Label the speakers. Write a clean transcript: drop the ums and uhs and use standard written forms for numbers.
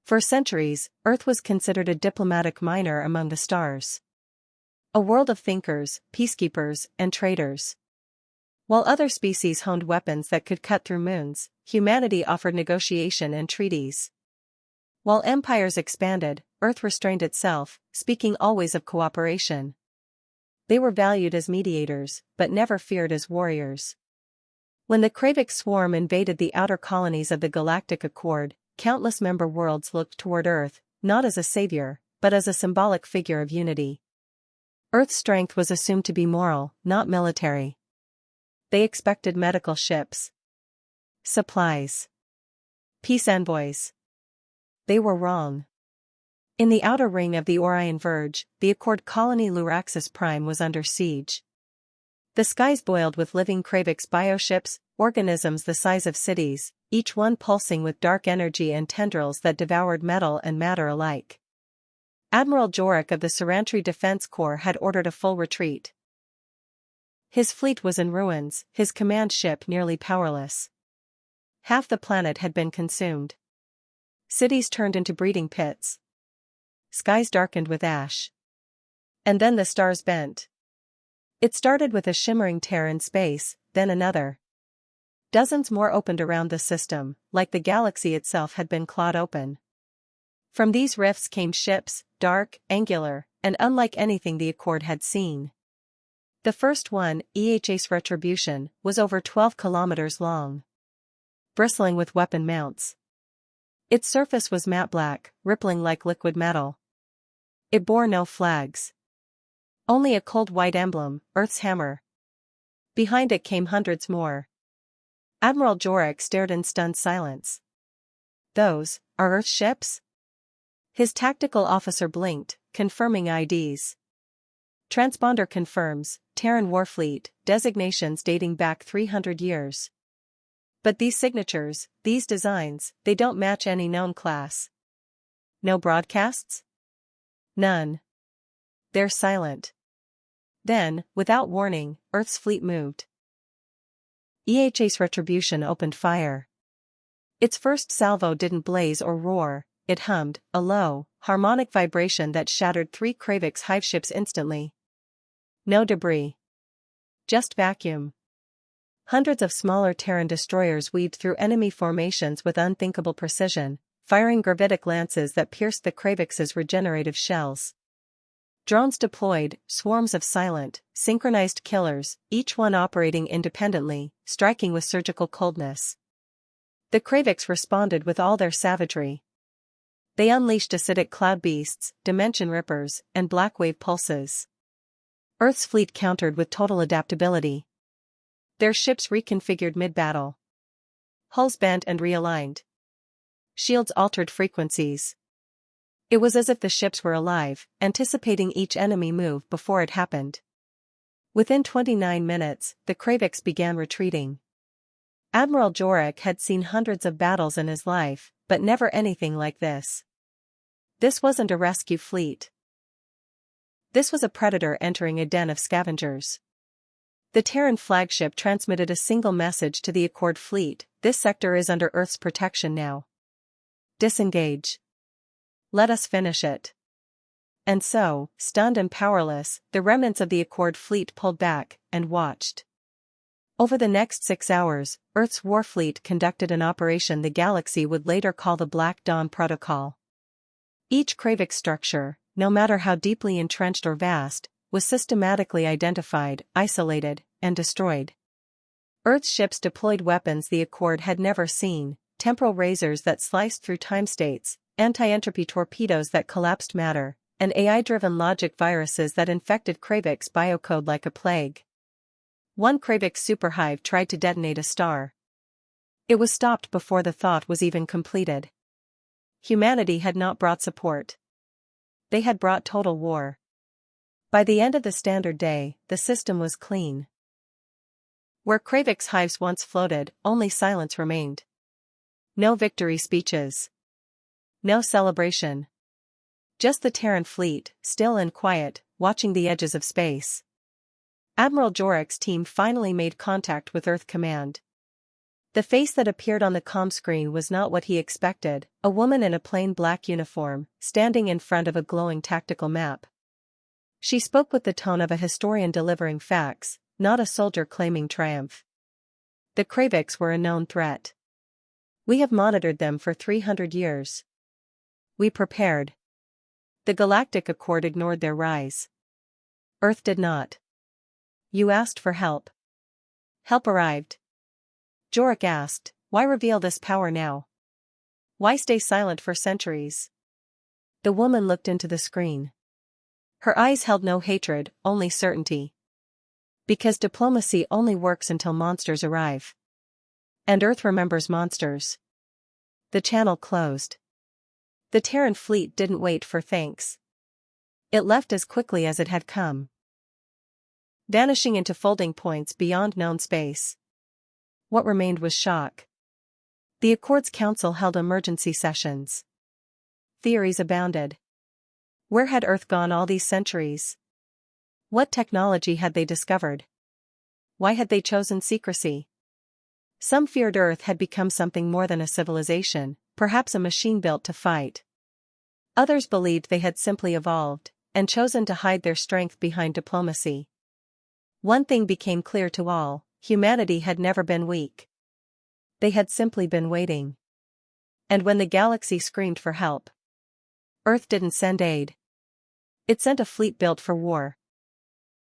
Speaker 1: For centuries, Earth was considered a diplomatic minor among the stars. A world of thinkers, peacekeepers, and traders. While other species honed weapons that could cut through moons, humanity offered negotiation and treaties. While empires expanded, Earth restrained itself, speaking always of cooperation. They were valued as mediators, but never feared as warriors. When the Kravik swarm invaded the outer colonies of the Galactic Accord, countless member worlds looked toward Earth, not as a savior, but as a symbolic figure of unity. Earth's strength was assumed to be moral, not military. They expected medical ships, supplies, peace envoys. They were wrong. In the outer ring of the Orion Verge, the Accord colony Luraxis Prime was under siege. The skies boiled with living Kravik's bioships, organisms the size of cities, each one pulsing with dark energy and tendrils that devoured metal and matter alike. Admiral Jorik of the Sarantri Defense Corps had ordered a full retreat. His fleet was in ruins, his command ship nearly powerless. Half the planet had been consumed. Cities turned into breeding pits. Skies darkened with ash. And then the stars bent. It started with a shimmering tear in space, then another. Dozens more opened around the system, like the galaxy itself had been clawed open. From these rifts came ships, dark, angular, and unlike anything the Accord had seen. The first one, HFY Retribution, was over 12 kilometers long. Bristling with weapon mounts. Its surface was matte black, rippling like liquid metal. It bore no flags. Only a cold white emblem, Earth's hammer. Behind it came hundreds more. Admiral Jorik stared in stunned silence. Those are Earth ships? His tactical officer blinked, confirming IDs. Transponder confirms, Terran Warfleet, designations dating back 300 years. But these signatures, these designs, they don't match any known class. No broadcasts? None. They're silent. Then, without warning, Earth's fleet moved. HFY Retribution opened fire. Its first salvo didn't blaze or roar, it hummed, a low, harmonic vibration that shattered 3 Kravik's hive ships instantly. No debris. Just vacuum. Hundreds of smaller Terran destroyers weaved through enemy formations with unthinkable precision, firing gravitic lances that pierced the Kravik's regenerative shells. Drones deployed, swarms of silent, synchronized killers, each one operating independently, striking with surgical coldness. The Kravik's responded with all their savagery. They unleashed acidic cloud beasts, dimension rippers, and blackwave pulses. Earth's fleet countered with total adaptability. Their ships reconfigured mid-battle. Hulls bent and realigned. Shields altered frequencies. It was as if the ships were alive, anticipating each enemy move before it happened. Within 29 minutes, the Kravik's began retreating. Admiral Jorik had seen hundreds of battles in his life, but never anything like this. This wasn't a rescue fleet. This was a predator entering a den of scavengers. The Terran flagship transmitted a single message to the Accord fleet: this sector is under Earth's protection now. Disengage. Let us finish it. And so, stunned and powerless, the remnants of the Accord fleet pulled back and watched. Over the next 6 hours, Earth's warfleet conducted an operation the galaxy would later call the Black Dawn Protocol. Each Kravik structure, no matter how deeply entrenched or vast, was systematically identified, isolated, and destroyed. Earth's ships deployed weapons the Accord had never seen: temporal razors that sliced through time states, anti-entropy torpedoes that collapsed matter, and AI-driven logic viruses that infected Kravik's biocode like a plague. One Kravik superhive tried to detonate a star. It was stopped before the thought was even completed. Humanity had not brought support. They had brought total war. By the end of the standard day, the system was clean. Where Kravik's hives once floated, only silence remained. No victory speeches. No celebration. Just the Terran fleet, still and quiet, watching the edges of space. Admiral Jorik's team finally made contact with Earth Command. The face that appeared on the comm screen was not what he expected, a woman in a plain black uniform, standing in front of a glowing tactical map. She spoke with the tone of a historian delivering facts, not a soldier claiming triumph. The Kravix were a known threat. We have monitored them for 300 years. We prepared. The Galactic Accord ignored their rise. Earth did not. You asked for help. Help arrived. Jorek asked, why reveal this power now? Why stay silent for centuries? The woman looked into the screen. Her eyes held no hatred, only certainty. Because diplomacy only works until monsters arrive. And Earth remembers monsters. The channel closed. The Terran fleet didn't wait for thanks. It left as quickly as it had come, vanishing into folding points beyond known space. What remained was shock. The Accords Council held emergency sessions. Theories abounded. Where had Earth gone all these centuries? What technology had they discovered? Why had they chosen secrecy? Some feared Earth had become something more than a civilization, perhaps a machine built to fight. Others believed they had simply evolved, and chosen to hide their strength behind diplomacy. One thing became clear to all: humanity had never been weak. They had simply been waiting. And when the galaxy screamed for help, Earth didn't send aid. It sent a fleet built for war.